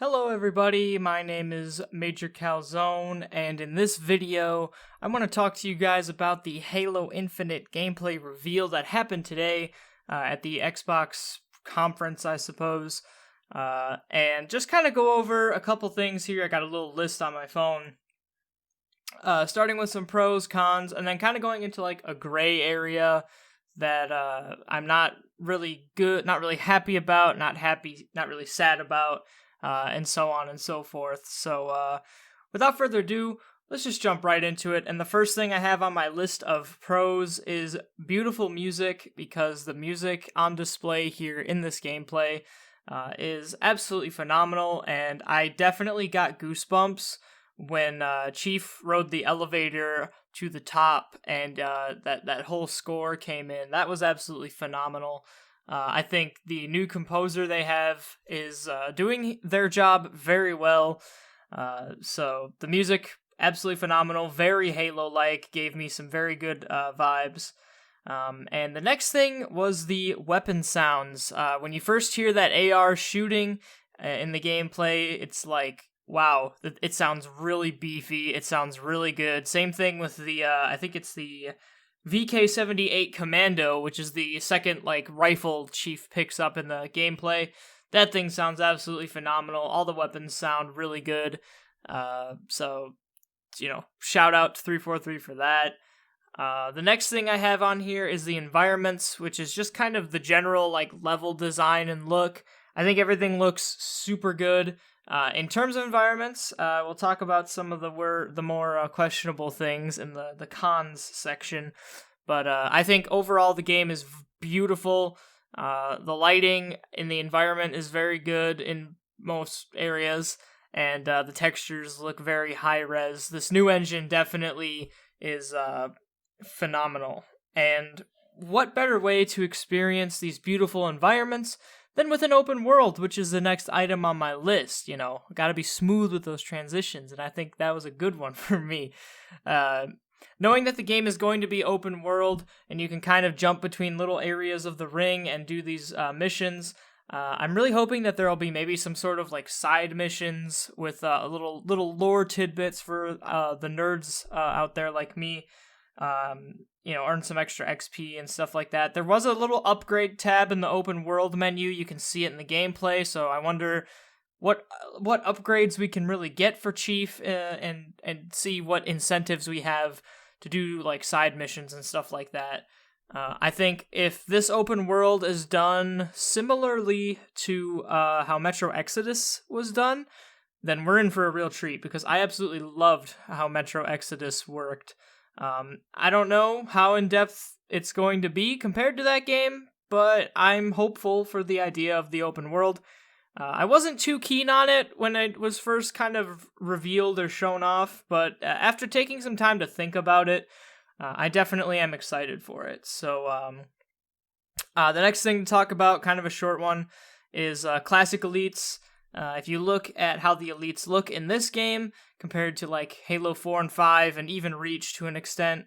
Hello everybody, my name is MajorCalzone, and in this video, I want to talk to you guys about the Halo Infinite gameplay reveal that happened today at the Xbox conference, I suppose, and just kind of go over a couple things here. I got a little list on my phone, starting with some pros, cons, and then kind of going into like a gray area that I'm not really happy about, not really sad about, and so on and so forth. So, without further ado, let's just jump right into it. And the first thing I have on my list of pros is beautiful music, because the music on display here in this gameplay is absolutely phenomenal, and I definitely got goosebumps when Chief rode the elevator to the top, and that whole score came in. That was absolutely phenomenal. I think the new composer they have is doing their job very well. So the music, absolutely phenomenal, very Halo-like, gave me some very good vibes. And the next thing was the weapon sounds. When you first hear that AR shooting in the gameplay, it's like, wow, it sounds really beefy, it sounds really good. Same thing with the, I think it's the VK-78 Commando, which is the second, rifle Chief picks up in the gameplay. That thing sounds absolutely phenomenal. All the weapons sound really good. So, shout out to 343 for that. The next thing I have on here is the environments, which is just kind of the general, level design and look. I think everything looks super good. In terms of environments, we'll talk about some of the more questionable things in the cons section. But I think overall the game is beautiful. The lighting in the environment is very good in most areas, and the textures look very high res. This new engine definitely is phenomenal. And what better way to experience these beautiful environments than with an open world, which is the next item on my list. Gotta be smooth with those transitions, and I think that was a good one for me. Knowing that the game is going to be open world, and you can kind of jump between little areas of the ring and do these missions, I'm really hoping that there'll be maybe some sort of side missions with little lore tidbits for the nerds out there like me. Earn some extra XP and stuff like that. There was a little upgrade tab in the open world menu. You can see it in the gameplay, so I wonder what upgrades we can really get for Chief, and see what incentives we have to do side missions and stuff like that. I think if this open world is done similarly to how Metro Exodus was done, then we're in for a real treat, because I absolutely loved how Metro Exodus worked. I don't know how in-depth it's going to be compared to that game, but I'm hopeful for the idea of the open world. I wasn't too keen on it when it was first kind of revealed or shown off, but after taking some time to think about it, I definitely am excited for it. So, the next thing to talk about, kind of a short one, is Classic Elites. If you look at how the Elites look in this game compared to Halo 4 and 5 and even Reach to an extent,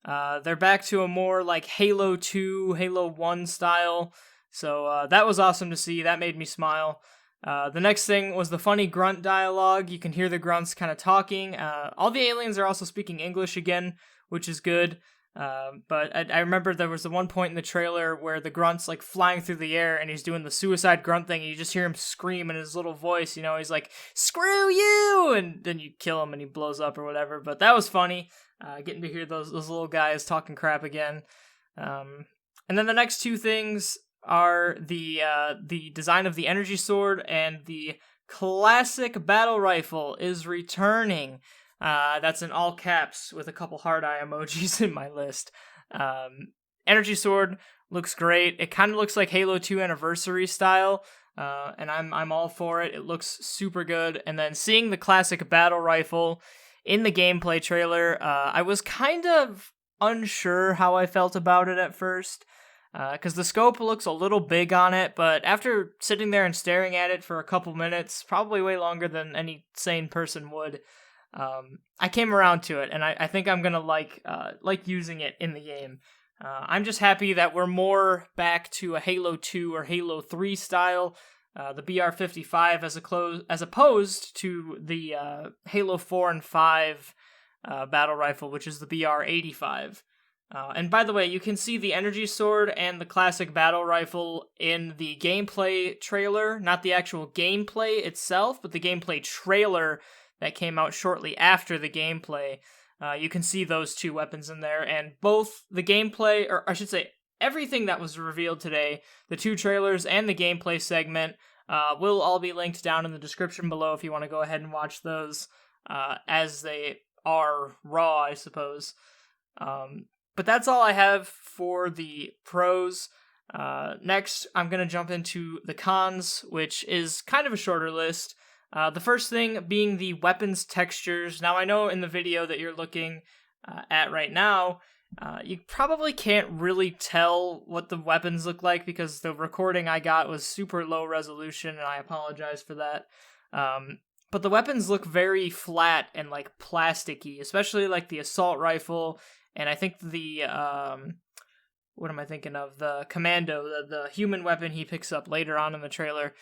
they're back to a more Halo 2, Halo 1 style. So that was awesome to see. That made me smile. The next thing was the funny grunt dialogue. You can hear the grunts kind of talking. All the aliens are also speaking English again, which is good. But I remember there was the one point in the trailer where the grunt's flying through the air and he's doing the suicide grunt thing, and you just hear him scream in his little voice, he's like, "Screw you!" And then you kill him and he blows up or whatever. But that was funny, getting to hear those little guys talking crap again. And then the next two things are the design of the energy sword, and the classic battle rifle is returning. That's in all caps with a couple heart eye emojis in my list. Energy Sword looks great. It kind of looks like Halo 2 Anniversary style, and I'm all for it. It looks super good. And then seeing the classic battle rifle in the gameplay trailer, I was kind of unsure how I felt about it at first, because the scope looks a little big on it, but after sitting there and staring at it for a couple minutes, probably way longer than any sane person would, I came around to it, and I think I'm gonna like using it in the game. I'm just happy that we're more back to a Halo 2 or Halo 3 style the BR-55 as opposed to the Halo 4 and 5 battle rifle, which is the BR-85. And by the way, you can see the energy sword and the classic battle rifle in the gameplay trailer, not the actual gameplay itself, but the gameplay trailer that came out shortly after the gameplay. You can see those two weapons in there, and both the gameplay, or I should say, everything that was revealed today, the two trailers and the gameplay segment, will all be linked down in the description below if you want to go ahead and watch those as they are raw, I suppose. But that's all I have for the pros. Next, I'm going to jump into the cons, which is kind of a shorter list. The first thing being the weapons textures. Now, I know in the video that you're looking at right now, you probably can't really tell what the weapons look like because the recording I got was super low resolution, and I apologize for that. But the weapons look very flat and like plasticky, especially like the assault rifle, and I think the what am I thinking of? The commando, the human weapon he picks up later on in the trailer.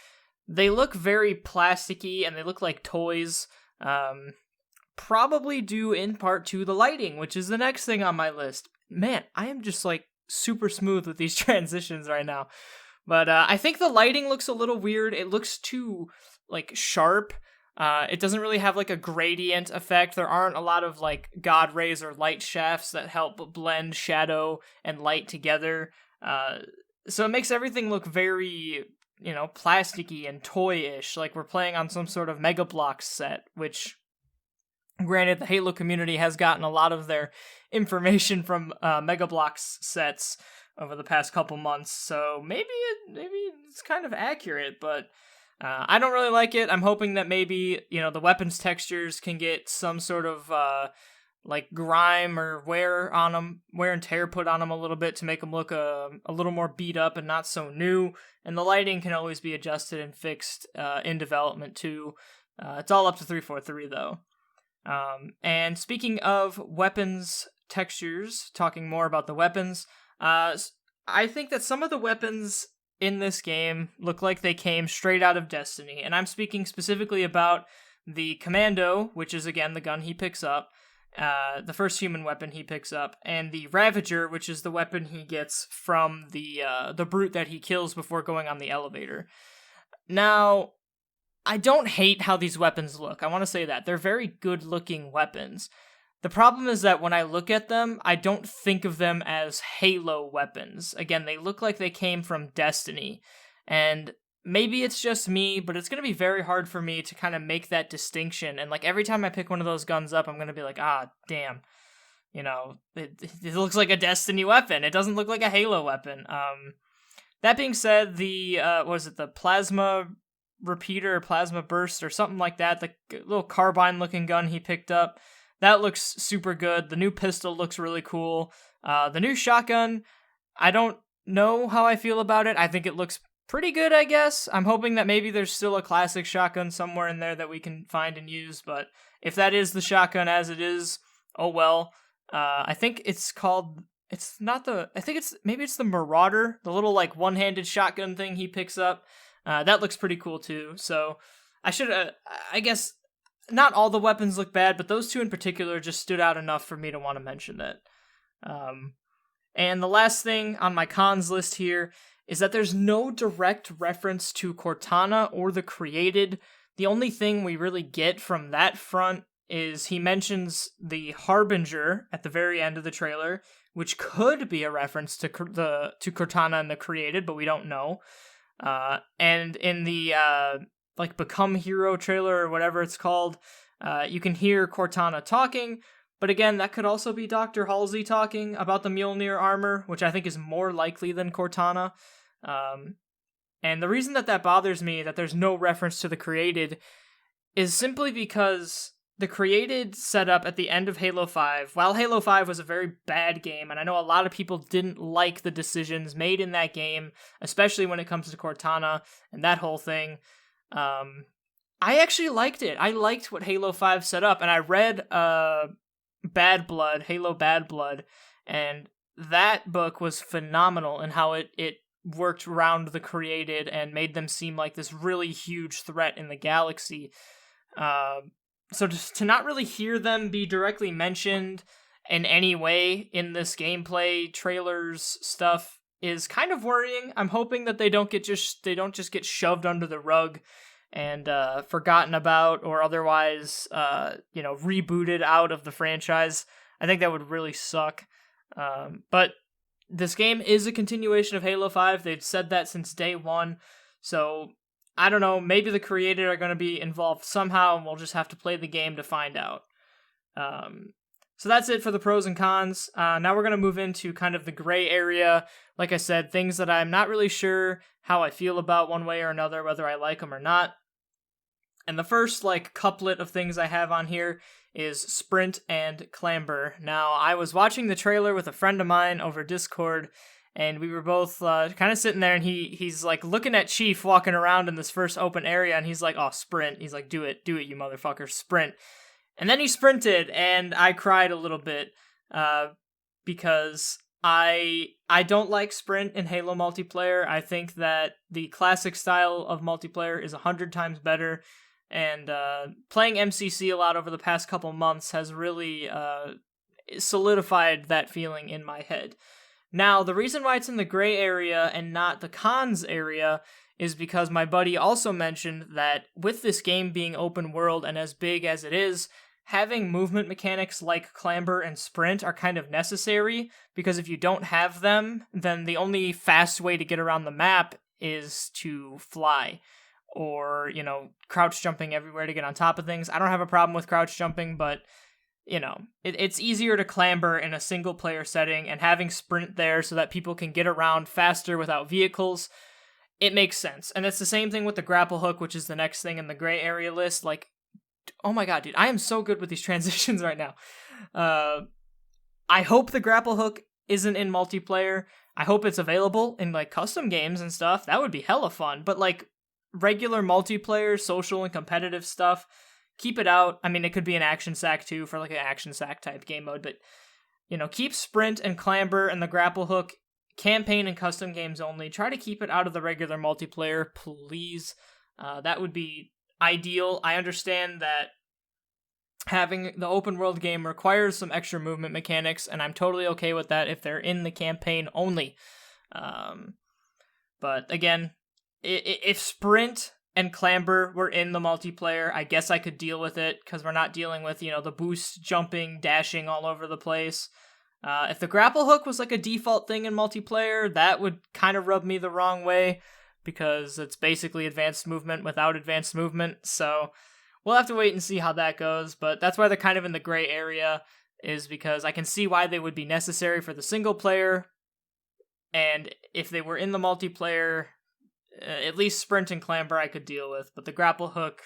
They look very plasticky and they look like toys. Probably due in part to the lighting, which is the next thing on my list. Man, I am just like super smooth with these transitions right now. But I think the lighting looks a little weird. It looks too like sharp. It doesn't really have like a gradient effect. There aren't a lot of like god rays or light shafts that help blend shadow and light together. So it makes everything look very, plasticky and toy-ish, like we're playing on some sort of Mega Bloks set, which, granted, the Halo community has gotten a lot of their information from Mega Bloks sets over the past couple months, so maybe it's kind of accurate, but I don't really like it. I'm hoping that maybe, the weapons textures can get some sort of, like, grime or wear and tear put on them a little bit to make them look a little more beat up and not so new, and the lighting can always be adjusted and fixed in development, too. It's all up to 343, though. And speaking of weapons textures, talking more about the weapons, I think that some of the weapons in this game look like they came straight out of Destiny, and I'm speaking specifically about the Commando, which is again the gun he picks up, the first human weapon he picks up, and the Ravager, which is the weapon he gets from the brute that he kills before going on the elevator. Now, I don't hate how these weapons look. I want to say that. They're very good-looking weapons. The problem is that when I look at them, I don't think of them as Halo weapons. Again, they look like they came from Destiny. And maybe it's just me, but it's going to be very hard for me to kind of make that distinction. And like every time I pick one of those guns up, I'm going to be like, damn. It looks like a Destiny weapon. It doesn't look like a Halo weapon. That being said, the plasma repeater, plasma burst, or something like that, the little carbine-looking gun he picked up, that looks super good. The new pistol looks really cool. The new shotgun, I don't know how I feel about it. I think it looks pretty good, I guess. I'm hoping that maybe there's still a classic shotgun somewhere in there that we can find and use, but if that is the shotgun as it is, oh well. I think it's the Marauder, the little like one-handed shotgun thing he picks up. That looks pretty cool too. So I guess not all the weapons look bad, but those two in particular just stood out enough for me to want to mention it. And the last thing on my cons list here is that there's no direct reference to Cortana or the Created. The only thing we really get from that front is he mentions the Harbinger at the very end of the trailer, which could be a reference to Cortana and the Created, but we don't know. And in the Become Hero trailer or whatever it's called, you can hear Cortana talking, but again, that could also be Dr. Halsey talking about the Mjolnir armor, which I think is more likely than Cortana. And the reason that bothers me, that there's no reference to the Created, is simply because the Created setup at the end of Halo 5, while Halo 5 was a very bad game, and I know a lot of people didn't like the decisions made in that game, especially when it comes to Cortana and that whole thing, I actually liked it. I liked what Halo 5 set up, and I read Bad Blood, Halo Bad Blood, and that book was phenomenal in how it worked around the created and made them seem like this really huge threat in the galaxy. So just to not really hear them be directly mentioned in any way in this gameplay trailers stuff is kind of worrying. I'm hoping that they don't just get shoved under the rug and forgotten about, or otherwise rebooted out of the franchise. I think that would really suck. But this game is a continuation of Halo 5. They've said that since day one. So I don't know, maybe the created are going to be involved somehow, and we'll just have to play the game to find out. So that's it for the pros and cons. Now we're going to move into kind of the gray area. Like I said, things that I'm not really sure how I feel about one way or another, whether I like them or not. And the first, couplet of things I have on here is sprint and clamber. Now, I was watching the trailer with a friend of mine over Discord, and we were both kind of sitting there, and he's looking at Chief walking around in this first open area, and he's like, oh, sprint. He's like, do it, you motherfucker, sprint. And then he sprinted, and I cried a little bit because I don't like sprint in Halo multiplayer. I think that the classic style of multiplayer is 100 times better, and playing MCC a lot over the past couple months has really solidified that feeling in my head. Now, the reason why it's in the gray area and not the cons area is because my buddy also mentioned that with this game being open world and as big as it is, having movement mechanics like clamber and sprint are kind of necessary, because if you don't have them, then the only fast way to get around the map is to fly, or, crouch jumping everywhere to get on top of things. I don't have a problem with crouch jumping, but, it's easier to clamber in a single player setting, and having sprint there so that people can get around faster without vehicles, it makes sense. And it's the same thing with the grapple hook, which is the next thing in the gray area list. Oh my god, dude, I am so good with these transitions right now. I hope the grapple hook isn't in multiplayer. I hope it's available in, custom games and stuff. That would be hella fun. But, regular multiplayer, social, and competitive stuff, keep it out. I mean, it could be an action sack, too, for, an action sack type game mode. But, keep sprint and clamber and the grapple hook campaign and custom games only. Try to keep it out of the regular multiplayer, please. That would be ideal. I understand that having the open world game requires some extra movement mechanics, and I'm totally okay with that if they're in the campaign only. But again, if sprint and clamber were in the multiplayer, I guess I could deal with it, because we're not dealing with, the boost, jumping, dashing all over the place. If the grapple hook was a default thing in multiplayer, that would kind of rub me the wrong way, because it's basically advanced movement without advanced movement, so we'll have to wait and see how that goes. But that's why they're kind of in the gray area, is because I can see why they would be necessary for the single player, and if they were in the multiplayer, at least sprint and clamber I could deal with, but the grapple hook,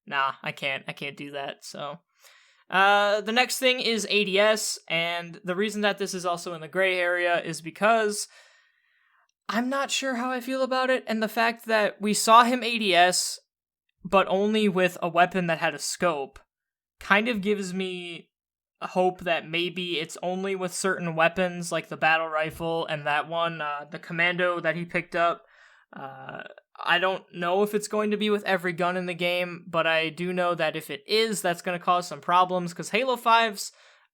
nah, I can't do that. So the next thing is ADS, and the reason that this is also in the gray area is because I'm not sure how I feel about it, and the fact that we saw him ADS, but only with a weapon that had a scope, kind of gives me hope that maybe it's only with certain weapons, like the battle rifle and that one, the commando that he picked up. I don't know if it's going to be with every gun in the game, but I do know that if it is, that's going to cause some problems, because Halo 5's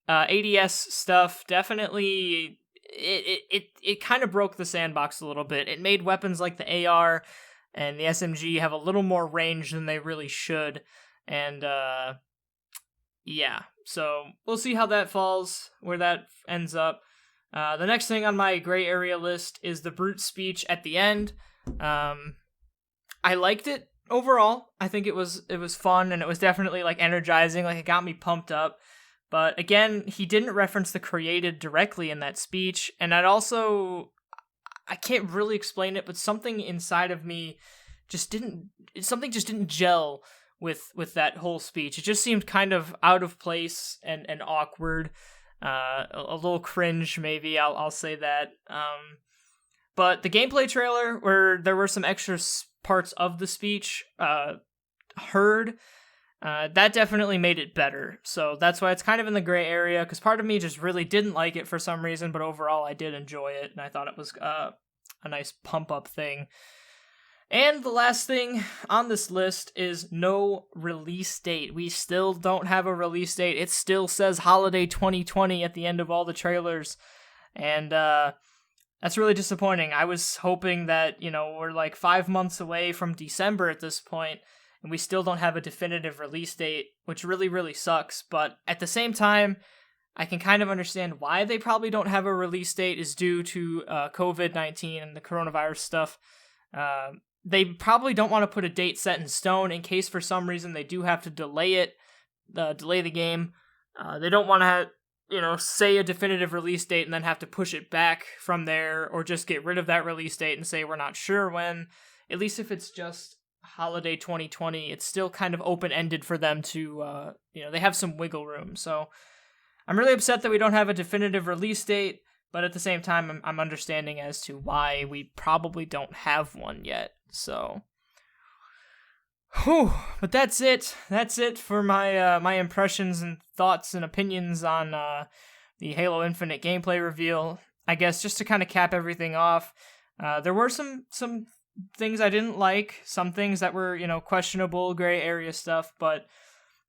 ADS stuff definitely, it kind of broke the sandbox a little bit. It made weapons like the AR and the SMG have a little more range than they really should, and yeah, so we'll see how that falls, where that ends up. The next thing on my gray area list is the brute speech at the end. I liked it overall. I think it was fun, and it was definitely energizing, it got me pumped up. But again, he didn't reference the created directly in that speech, and I can't really explain it, but something inside of me just didn't gel with that whole speech. It just seemed kind of out of place and awkward, a little cringe maybe, I'll say that. But the gameplay trailer, where there were some extra parts of the speech heard, that definitely made it better. So that's why it's kind of in the gray area, because part of me just really didn't like it for some reason, but overall I did enjoy it, and I thought it was a nice pump up thing. And the last thing on this list is no release date. We still don't have a release date. It still says holiday 2020 at the end of all the trailers. And that's really disappointing. I was hoping that, we're like 5 months away from December at this point, and we still don't have a definitive release date, which really, really sucks. But at the same time, I can kind of understand why they probably don't have a release date is due to COVID-19 and the coronavirus stuff. They probably don't want to put a date set in stone in case for some reason they do have to delay the game. They don't want to say a definitive release date and then have to push it back from there, or just get rid of that release date and say we're not sure when. At least if it's just holiday 2020, it's still kind of open-ended for them to, they have some wiggle room. So I'm really upset that we don't have a definitive release date, but at the same time, I'm understanding as to why we probably don't have one yet. So, but that's it. That's it for my impressions and thoughts and opinions on the Halo Infinite gameplay reveal. I guess just to kind of cap everything off, there were some things I didn't like, some things that were questionable, gray area stuff, but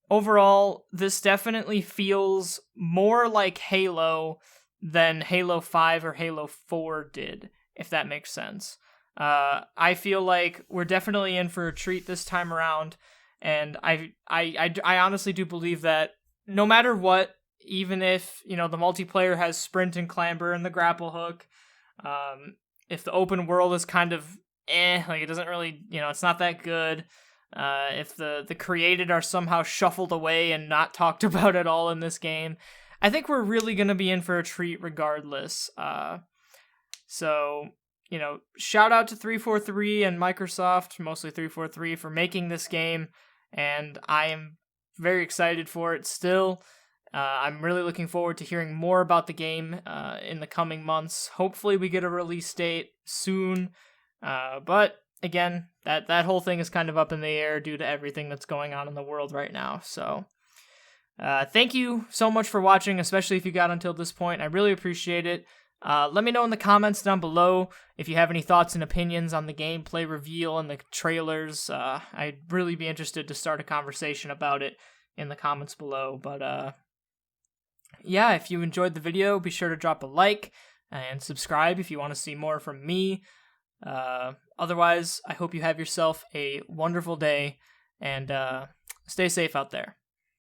overall, this definitely feels more like Halo than Halo 5 or Halo 4 did, if that makes sense. I feel like we're definitely in for a treat this time around, and I honestly do believe that no matter what, even if, the multiplayer has sprint and clamber and the grapple hook, if the open world is kind of it doesn't really, it's not that good, if the created are somehow shuffled away and not talked about at all in this game, I think we're really going to be in for a treat regardless. So, shout out to 343 and Microsoft, mostly 343, for making this game, and I am very excited for it still. I'm really looking forward to hearing more about the game in the coming months. Hopefully we get a release date soon, but again, that whole thing is kind of up in the air due to everything that's going on in the world right now. So thank you so much for watching, especially if you got until this point. I really appreciate it. Let me know in the comments down below if you have any thoughts and opinions on the gameplay reveal and the trailers. I'd really be interested to start a conversation about it in the comments below. But yeah, if you enjoyed the video, be sure to drop a like and subscribe if you want to see more from me. Otherwise, I hope you have yourself a wonderful day, and stay safe out there.